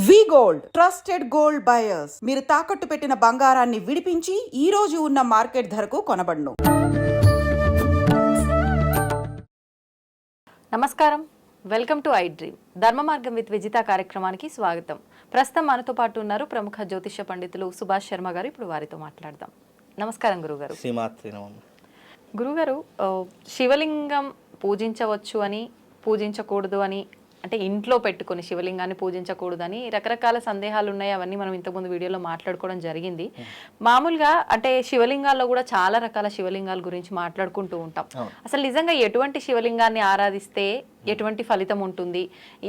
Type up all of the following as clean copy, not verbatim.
వి gold trusted gold buyers మీరు తాకట్టు పెట్టిన బంగారాన్ని విడిపించి ఈ రోజు ఉన్న మార్కెట్ ధరకు కొనబడును. నమస్కారం, వెల్కమ్ టు ఐ డ్రీమ్. ధర్మ మార్గం విత్ విజిత కార్యక్రమానికి స్వాగతం. ప్రస్తుతం మనతో పాటు ఉన్నారు ప్రముఖ జ్యోతిష్య పండితులు సుభాష్ శర్మ గారు. ఇప్పుడు వారితో మాట్లాడదాం. నమస్కారం గురుగారు. గురుగారు, శివలింగం పూజించవచ్చు అని, పూజించకూడదు అని, అంటే ఇంట్లో పెట్టుకొని శివలింగాన్ని పూజించకూడదని రకరకాల సందేహాలు ఉన్నాయి. అవన్నీ మనం ఇంతకుముందు వీడియోలో మాట్లాడుకోవడం జరిగింది. మామూలుగా అంటే శివలింగాల్లో కూడా చాలా రకాల శివలింగాల గురించి మాట్లాడుకుంటూ ఉంటాం. అసలు నిజంగా ఎటువంటి శివలింగాన్ని ఆరాధిస్తే ఎటువంటి ఫలితం ఉంటుంది?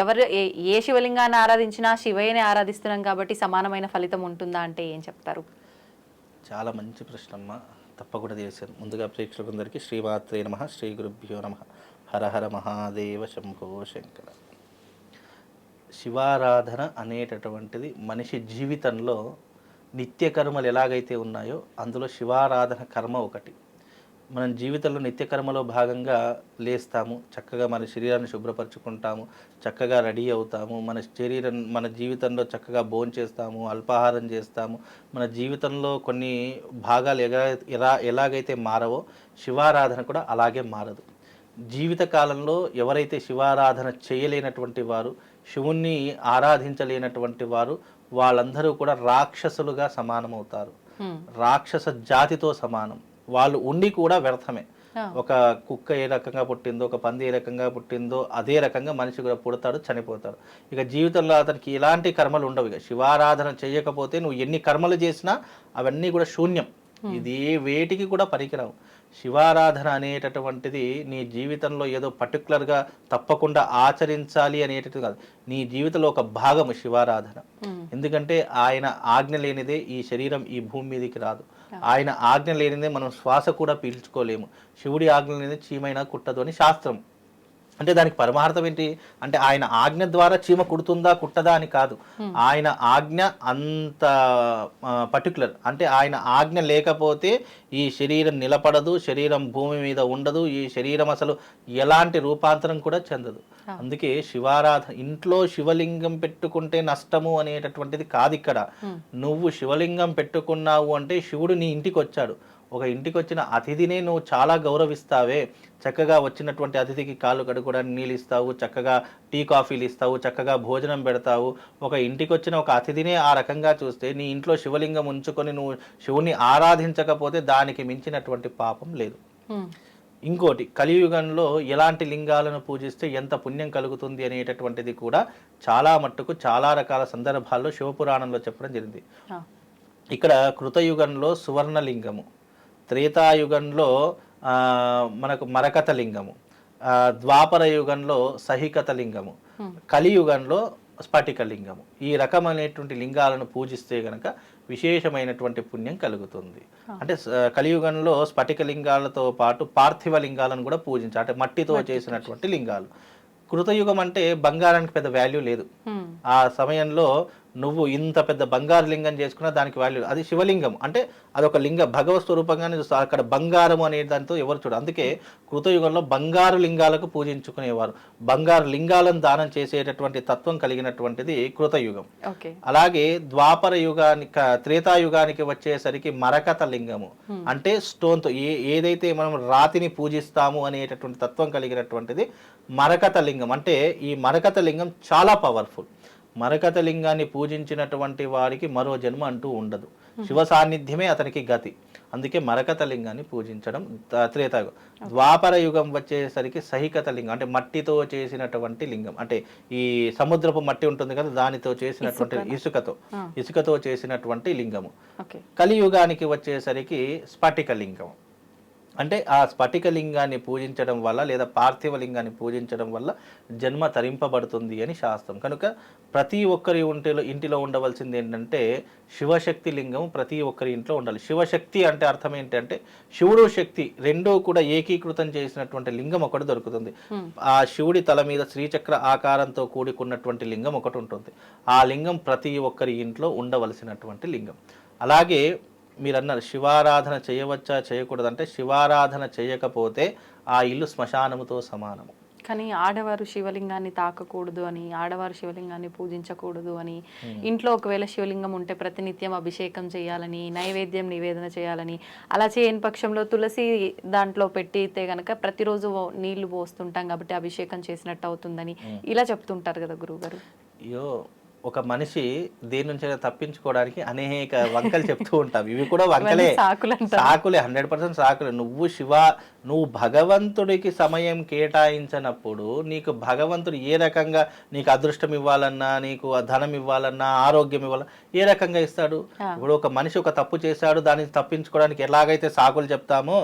ఎవరు ఏ శివలింగాన్ని ఆరాధించినా శివయ్యనే ఆరాధిస్తున్నాం కాబట్టి సమానమైన ఫలితం ఉంటుందా అంటే ఏం చెప్తారు? చాలా మంచి ప్రశ్నమ్మ, తప్పకుండా చేశాను. ముందుగా ప్రేక్షకులందరికీ శ్రీమాత్రే నమః, శ్రీ గురుభ్యో నమః, హర హర మహాదేవ శంభో శంకర. శివారాధన అనేటటువంటిది మనిషి జీవితంలో నిత్య కర్మలు ఎలాగైతే ఉన్నాయో అందులో శివారాధన కర్మ ఒకటి. మనం జీవితంలో నిత్య కర్మలో భాగంగా లేస్తాము, చక్కగా మన శరీరాన్ని శుభ్రపరచుకుంటాము, చక్కగా రెడీ అవుతాము, మన జీవితంలో చక్కగా భోంచేస్తాము, అల్పాహారం చేస్తాము. మన జీవితంలో కొన్ని భాగాలు ఎలాగైతే మారవో శివారాధన కూడా అలాగే మారదు. జీవితకాలంలో ఎవరైతే శివారాధన చేయలేనటువంటి వారు, శివుణ్ణి ఆరాధించలేనటువంటి వారు, వాళ్ళందరూ కూడా రాక్షసులుగా సమానమవుతారు. రాక్షస జాతితో సమానం. వాళ్ళు ఉండి కూడా వ్యర్థమే. ఒక కుక్క ఏ రకంగా పుట్టిందో, ఒక పంది ఏ రకంగా పుట్టిందో అదే రకంగా మనిషి కూడా పుడతాడు, చనిపోతాడు. ఇక జీవితంలో అతనికి ఇలాంటి కర్మలు ఉండవు. ఇక శివారాధన చేయకపోతే నువ్వు ఎన్ని కర్మలు చేసినా అవన్నీ కూడా శూన్యం. ఇది వేటికి కూడా పనికిరావు. శివారాధన అనేటటువంటిది నీ జీవితంలో ఏదో పర్టికులర్గా తప్పకుండా ఆచరించాలి అనేటటువంటిది కాదు. నీ జీవితంలో ఒక భాగము శివారాధన. ఎందుకంటే ఆయన ఆజ్ఞ లేనిదే ఈ శరీరం ఈ భూమి మీదకి రాదు. ఆయన ఆజ్ఞ లేనిదే మనం శ్వాస కూడా పీల్చుకోలేము. శివుడి ఆజ్ఞ లేనిదే చీమైనా కుట్టదు అని శాస్త్రం. అంటే దానికి పరమార్థం ఏంటి అంటే ఆయన ఆజ్ఞ ద్వారా చీమ కుడుతుందా కుట్టదా అని కాదు. ఆయన ఆజ్ఞ అంత పర్టికులర్. అంటే ఆయన ఆజ్ఞ లేకపోతే ఈ శరీరం నిలబడదు, శరీరం భూమి మీద ఉండదు, ఈ శరీరం అసలు ఎలాంటి రూపాంతరం కూడా చెందదు. అందుకే శివారాధన, ఇంట్లో శివలింగం పెట్టుకుంటే నష్టము అనేటటువంటిది కాదు. ఇక్కడ నువ్వు శివలింగం పెట్టుకున్నావు అంటే శివుడు నీ ఇంటికి వచ్చాడు. ఒక ఇంటికి వచ్చిన అతిథినే నువ్వు చాలా గౌరవిస్తావే. చక్కగా వచ్చినటువంటి అతిథికి కాళ్ళు కడుక్కోవడానికి నీళ్ళు ఇస్తావు, చక్కగా టీ కాఫీలు ఇస్తావు, చక్కగా భోజనం పెడతావు. ఒక ఇంటికి వచ్చిన ఒక అతిథినే ఆ రకంగా చూస్తే నీ ఇంట్లో శివలింగం ఉంచుకొని నువ్వు శివుని ఆరాధించకపోతే దానికి మించినటువంటి పాపం లేదు. ఇంకోటి, కలియుగంలో ఎలాంటి లింగాలను పూజిస్తే ఎంత పుణ్యం కలుగుతుంది అనేటటువంటిది కూడా చాలా మట్టుకు చాలా రకాల సందర్భాల్లో శివపురాణంలో చెప్పడం జరిగింది. ఇక్కడ కృతయుగంలో సువర్ణలింగము, త్రేతాయుగంలో మనకు మరకత లింగము, ద్వాపర యుగంలో సహికత లింగము, కలియుగంలో స్ఫటిక లింగము. ఈ రకమైనటువంటి లింగాలను పూజిస్తే గనక విశేషమైనటువంటి పుణ్యం కలుగుతుంది. అంటే కలియుగంలో స్ఫటిక లింగాలతో పాటు పార్థివ లింగాలను కూడా పూజించాలి. అంటే మట్టితో చేసినటువంటి లింగాలు. కృతయుగం అంటే బంగారానికి పెద్ద వాల్యూ లేదు. ఆ సమయంలో నువ్వు ఇంత పెద్ద బంగారు లింగం చేసుకున్నా దానికి వాల్యూ. అది శివలింగం అంటే అదొక లింగ భగవత్ స్వరూపంగానే చూస్తారు. అక్కడ బంగారం అనే దాంతో ఎవరు చూడరు. అందుకే కృతయుగంలో బంగారు లింగాలకు పూజించుకునేవారు. బంగారు లింగాలను దానం చేసేటటువంటి తత్వం కలిగినటువంటిది కృతయుగం. అలాగే ద్వాపర యుగానికి, త్రేతాయుగానికి వచ్చేసరికి మరకత లింగము అంటే స్టోన్తో ఏదైతే మనం రాతిని పూజిస్తాము అనేటటువంటి తత్వం కలిగినటువంటిది మరకత లింగం. అంటే ఈ మరకత లింగం చాలా పవర్ఫుల్. మరకత లింగాన్ని పూజించినటువంటి వారికి మరో జన్మ అంటూ ఉండదు. శివ సాన్నిధ్యమే అతనికి గతి. అందుకే మరకత లింగాన్ని పూజించడం త్రేతాయుగం. ద్వాపర యుగం వచ్చేసరికి సహికత లింగం అంటే మట్టితో చేసినటువంటి లింగం. అంటే ఈ సముద్రపు మట్టి ఉంటుంది కదా, దానితో చేసినటువంటి ఇసుకతో చేసినటువంటి లింగము. కలియుగానికి వచ్చేసరికి స్ఫటిక లింగం. అంటే ఆ స్ఫటిక లింగాన్ని పూజించడం వల్ల లేదా పార్థివ లింగాన్ని పూజించడం వల్ల జన్మ తరింపబడుతుంది అని శాస్త్రం. కనుక ప్రతి ఒక్కరి ఇంటిలో ఉండవలసింది ఏంటంటే శివశక్తి లింగం ప్రతి ఒక్కరి ఇంట్లో ఉండాలి. శివశక్తి అంటే అర్థం ఏంటంటే శివుడు శక్తి రెండూ కూడా ఏకీకృతం చేసినటువంటి లింగం ఒకటి దొరుకుతుంది. ఆ శివుడి తల మీద శ్రీచక్ర ఆకారంతో కూడుకున్నటువంటి లింగం ఒకటి ఉంటుంది. ఆ లింగం ప్రతి ఒక్కరి ఇంట్లో ఉండవలసినటువంటి లింగం. అలాగే మీరు అన్నారు శివారాధన చేయవచ్చా చేయకూడదంటే శివారాధన చేయకపోతే ఆ ఇల్లు శ్మశానముతో సమానము. కానీ ఆడవారు శివలింగాన్ని తాకకూడదు అని, ఆడవారు శివలింగాన్ని పూజించకూడదు అని, ఇంట్లో ఒకవేళ శివలింగం ఉంటే ప్రతినిత్యం అభిషేకం చేయాలని, నైవేద్యం నివేదన చేయాలని, అలా చేయని పక్షంలో తులసి దాంట్లో పెట్టితే గనక ప్రతిరోజు నీళ్లు పోస్తుంటాం కాబట్టి అభిషేకం చేసినట్టు అవుతుందని ఇలా చెప్తుంటారు కదా గురువుగారు. అయ్యో, ఒక మనిషి దేని నుంచి తప్పించుకోవడానికి అనేక వంకలు చెప్తూ ఉంటాం. ఇవి కూడా వంకలే, సాకులే, 100% సాకులే. నువ్వు భగవంతుడికి సమయం కేటాయించినప్పుడు నీకు భగవంతుడు ఏ రకంగా నీకు అదృష్టం ఇవ్వాలన్నా, నీకు ధనం ఇవ్వాలన్నా, ఆరోగ్యం ఇవ్వాలన్నా ఏ రకంగా ఇస్తాడు? ఇప్పుడు ఒక మనిషి ఒక తప్పు చేశాడు, దాన్ని తప్పించుకోవడానికి ఎలాగైతే సాకులు చెప్తామో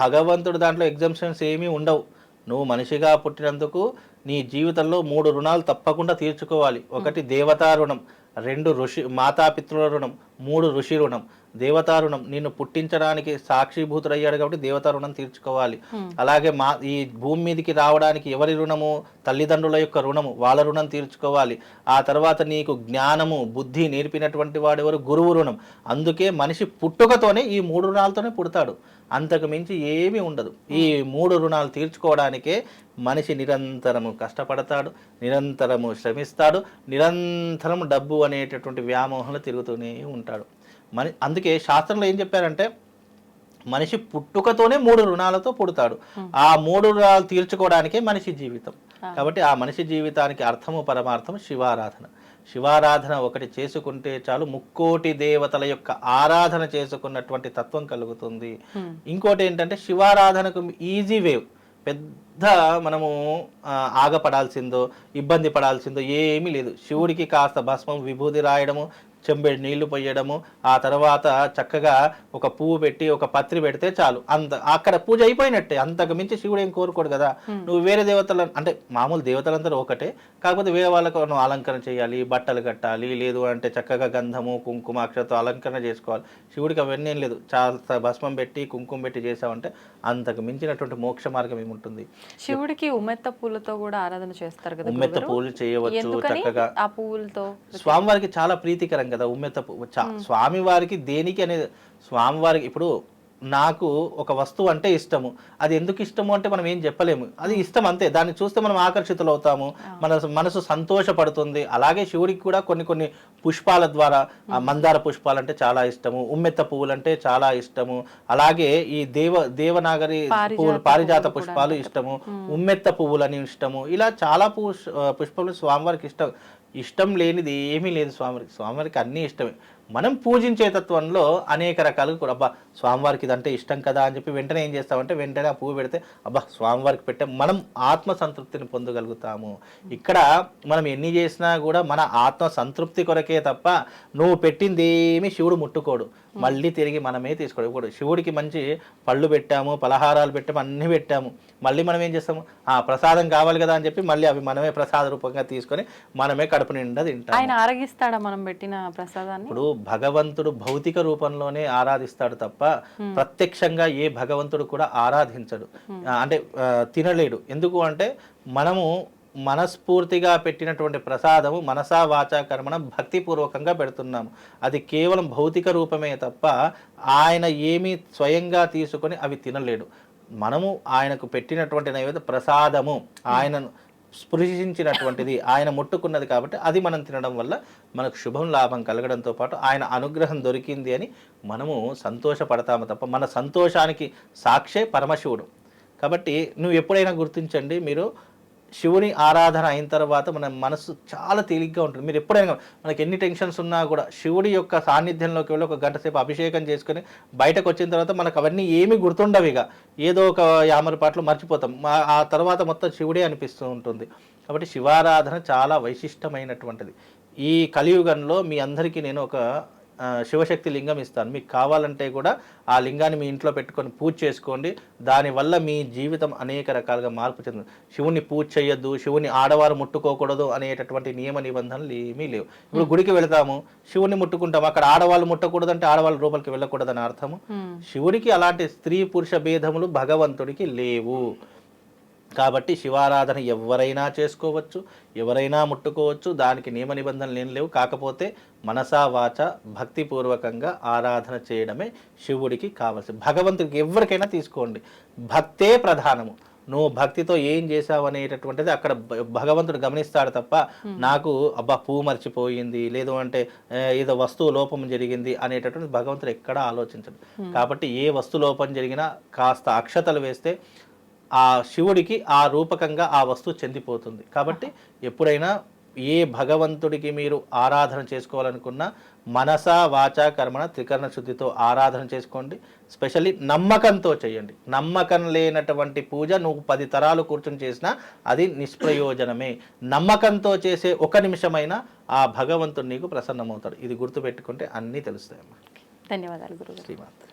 భగవంతుడు దాంట్లో ఎగ్జామ్షన్స్ ఏమీ ఉండవు. నువ్వు మనిషిగా పుట్టినందుకు నీ జీవితంలో 3 రుణాలు తప్పకుండా తీర్చుకోవాలి. 1 దేవతా రుణం, 2 మాతాపితృల రుణం, 3 ఋషి రుణం. దేవతా రుణం నిన్ను పుట్టించడానికి సాక్షిభూతుడయ్యాడు కాబట్టి దేవతా రుణం తీర్చుకోవాలి. అలాగే ఈ భూమి మీదకి రావడానికి ఎవరి రుణము? తల్లిదండ్రుల యొక్క రుణము, వాళ్ళ రుణం తీర్చుకోవాలి. ఆ తర్వాత నీకు జ్ఞానము బుద్ధి నేర్పినటువంటి వాడు ఎవరు? గురువు రుణం. అందుకే మనిషి పుట్టుకతోనే ఈ 3 రుణాలతోనే పుడతాడు, అంతకు మించి ఏమీ ఉండదు. ఈ 3 రుణాలు తీర్చుకోవడానికే మనిషి నిరంతరము కష్టపడతాడు, నిరంతరము శ్రమిస్తాడు, నిరంతరం డబ్బు అనేటటువంటి వ్యామోహంలో తిరుగుతూనే ఉంటాడు. అందుకే శాస్త్రంలో ఏం చెప్పారంటే మనిషి పుట్టుకతోనే 3 రుణాలతో పుడతాడు. ఆ 3 రుణాలు తీర్చుకోవడానికే మనిషి జీవితం. కాబట్టి ఆ మనిషి జీవితానికి అర్థము పరమార్థం శివారాధన. శివారాధన ఒకటి చేసుకుంటే చాలు, 3 కోటి దేవతల యొక్క ఆరాధన చేసుకున్నటువంటి తత్వం కలుగుతుంది. ఇంకోటి ఏంటంటే శివారాధనకు ఈజీ వేవ్, పెద్ద మనము ఆగపడాల్సిందో ఇబ్బంది పడాల్సిందో ఏమీ లేదు. శివుడికి కాస్త భస్మం విభూది రాయడము, చెంబెడు నీళ్లు పోయడము, ఆ తర్వాత చక్కగా ఒక పువ్వు పెట్టి ఒక పత్రి పెడితే చాలు, అక్కడ పూజ అయిపోయినట్టే. అంతకు మించి శివుడు ఏం కోరుకోడు కదా. నువ్వు వేరే దేవతలు అంటే మామూలు దేవతలందరూ ఒకటే, కాకపోతే వేరే వాళ్ళకు నువ్వు అలంకరణ చేయాలి, బట్టలు కట్టాలి, లేదు అంటే చక్కగా గంధము కుంకుమ అక్షరతో అలంకరణ చేసుకోవాలి. శివుడికి అవన్నీ ఏం లేదు, చాలా భస్మం పెట్టి కుంకుమ పెట్టి చేసావంటే అంతకు మించినటువంటి మోక్ష మార్గం ఏముంటుంది. శివుడికి ఉమ్మెత్త పూలతో కూడా ఆరాధన చేస్తారు కదా. ఉమ్మెత్త పూలు చేయవచ్చు చక్కగా. ఆ పూలతో స్వామివారికి చాలా ప్రీతికరం కదా ఉమ్మెత్త పువ్వు. స్వామివారికి దేనికి అనేది, స్వామివారికి ఇప్పుడు నాకు ఒక వస్తువు అంటే ఇష్టము, అది ఎందుకు ఇష్టము అంటే మనం ఏం చెప్పలేము, అది ఇష్టం అంతే. దాన్ని చూస్తే మనం ఆకర్షితులు అవుతాము, మన మనసు సంతోషపడుతుంది. అలాగే శివుడికి కూడా కొన్ని పుష్పాల ద్వారా, మందార పుష్పాలు అంటే చాలా ఇష్టము, ఉమ్మెత్త పువ్వులు అంటే చాలా ఇష్టము, అలాగే ఈ దేవనాగరి పువ్వులు పారిజాత పుష్పాలు ఇష్టము, ఉమ్మెత్త పువ్వులని ఇష్టము. ఇలా చాలా పుష్పాలు స్వామివారికి ఇష్టం. ఇష్టం లేనిది ఏమీ లేదు స్వామివారికి అన్నీ ఇష్టమే. మనం పూజించే తత్వంలో అనేక రకాలుగా కూడా అబ్బా స్వామివారికి ఇదంటే ఇష్టం కదా అని చెప్పి వెంటనే ఏం చేస్తామంటే వెంటనే ఆ పువ్వు పెడితే అబ్బా స్వామివారికి పెట్టే మనం ఆత్మ సంతృప్తిని పొందగలుగుతాము. ఇక్కడ మనం ఎన్ని చేసినా కూడా మన ఆత్మ సంతృప్తి కొరకే తప్ప నువ్వు పెట్టింది ఏమి శివుడు ముట్టుకోడు, మళ్ళీ తిరిగి మనమే తీసుకోడు. ఇప్పుడు శివుడికి మంచి పళ్ళు పెట్టాము, పలహారాలు పెట్టాము, అన్నీ పెట్టాము, మళ్ళీ మనం ఏం చేస్తాము, ప్రసాదం కావాలి కదా అని చెప్పి మళ్ళీ అవి మనమే ప్రసాద రూపంగా తీసుకొని మనమే కడుపు నిండా తింటాము. ఆయన ఆరగిస్తాడా మనం పెట్టిన ప్రసాదాన్ని? ఇప్పుడు భగవంతుడు భౌతిక రూపంలోనే ఆరాధిస్తాడు తప్ప ప్రత్యక్షంగా ఏ భగవంతుడు కూడా ఆరాధించడు, అంటే తినలేడు. ఎందుకు అంటే మనము మనస్ఫూర్తిగా పెట్టినటువంటి ప్రసాదము మనసా వాచా కర్మణ భక్తిపూర్వకంగా పెడుతున్నాము. అది కేవలం భౌతిక రూపమే తప్ప ఆయన ఏమీ స్వయంగా తీసుకొని అవి తినలేడు. మనము ఆయనకు పెట్టినటువంటి నైవేద్య ప్రసాదము ఆయనను స్పృశించినటువంటిది, ఆయన ముట్టుకున్నది కాబట్టి అది మనం తినడం వల్ల మనకు శుభం లాభం కలగడంతో పాటు ఆయన అనుగ్రహం దొరికింది అని మనము సంతోషపడతాము తప్ప మన సంతోషానికి సాక్షే పరమశివుడు. కాబట్టి నువ్వు ఎప్పుడైనా గుర్తించండి, మీరు శివుని ఆరాధన అయిన తర్వాత మన మనసు చాలా తేలిగ్గా ఉంటుంది. మీరు ఎప్పుడైనా మనకి ఎన్ని టెన్షన్స్ ఉన్నా కూడా శివుడి యొక్క సాన్నిధ్యంలోకి వెళ్ళి 1 గంట సేపు అభిషేకం చేసుకొని బయటకు వచ్చిన తర్వాత మనకు అవన్నీ ఏమీ గుర్తుండవు. ఇక ఏదో ఒక 50 పాటలు మర్చిపోతాం, ఆ తర్వాత మొత్తం శివుడే అనిపిస్తూ ఉంటుంది. కాబట్టి శివారాధన చాలా వైశిష్టమైనటువంటిది. ఈ కలియుగంలో మీ అందరికీ నేను ఒక శివశక్తి లింగం ఇస్తాను, మీకు కావాలంటే కూడా ఆ లింగాన్ని మీ ఇంట్లో పెట్టుకొని పూజ చేసుకోండి. దానివల్ల మీ జీవితం అనేక రకాలుగా మార్పు చెందుతుంది. శివుని పూజ చేయొద్దు, శివుని ఆడవారు ముట్టుకోకూడదు అనేటటువంటి నియమ నిబంధనలు ఏమీ లేవు. ఇప్పుడు గుడికి వెళతాము, శివుని ముట్టుకుంటాము, అక్కడ ఆడవాళ్ళు ముట్టకూడదు అంటే ఆడవాళ్ళ రూపంకి వెళ్ళకూడదని అర్థము. శివుడికి అలాంటి స్త్రీ పురుష భేదములు భగవంతుడికి లేవు. కాబట్టి శివారాధన ఎవరైనా చేసుకోవచ్చు, ఎవరైనా ముట్టుకోవచ్చు, దానికి నియమ నిబంధనలు ఏం లేవు. కాకపోతే మనసా వాచ భక్తిపూర్వకంగా ఆరాధన చేయడమే శివుడికి కావాల్సింది. భగవంతుడికి ఎవరికైనా తీసుకోండి, భక్తే ప్రధానము. నువ్వు భక్తితో ఏం చేసావు అనేటటువంటిది అక్కడ భగవంతుడు గమనిస్తాడు తప్ప నాకు అబ్బా పువ్వు మర్చిపోయింది లేదు అంటే ఏదో వస్తువు లోపం జరిగింది అనేటటువంటి భగవంతుడు ఎక్కడా ఆలోచించడు. కాబట్టి ఏ వస్తు లోపం జరిగినా కాస్త అక్షతలు వేస్తే ఆ శివుడికి ఆ రూపకంగా ఆ వస్తువు చెందిపోతుంది. కాబట్టి ఎప్పుడైనా ఏ భగవంతుడికి మీరు ఆరాధన చేసుకోవాలనుకున్నా మనసా వాచా కర్మణ త్రికరణ శుద్ధితో ఆరాధన చేసుకోండి. స్పెషల్లీ నమ్మకంతో చేయండి. నమ్మకం లేనటువంటి పూజ నువ్వు 10 తరాలు కూర్చొని చేసినా అది నిష్ప్రయోజనమే. నమ్మకంతో చేసే 1 నిమిషమైనా ఆ భగవంతుడు నీకు ప్రసన్నమవుతాడు. ఇది గుర్తుపెట్టుకుంటే అన్నీ తెలుస్తాయమ్మా. ధన్యవాదాలు గురుగారు. శ్రీమాత్రే.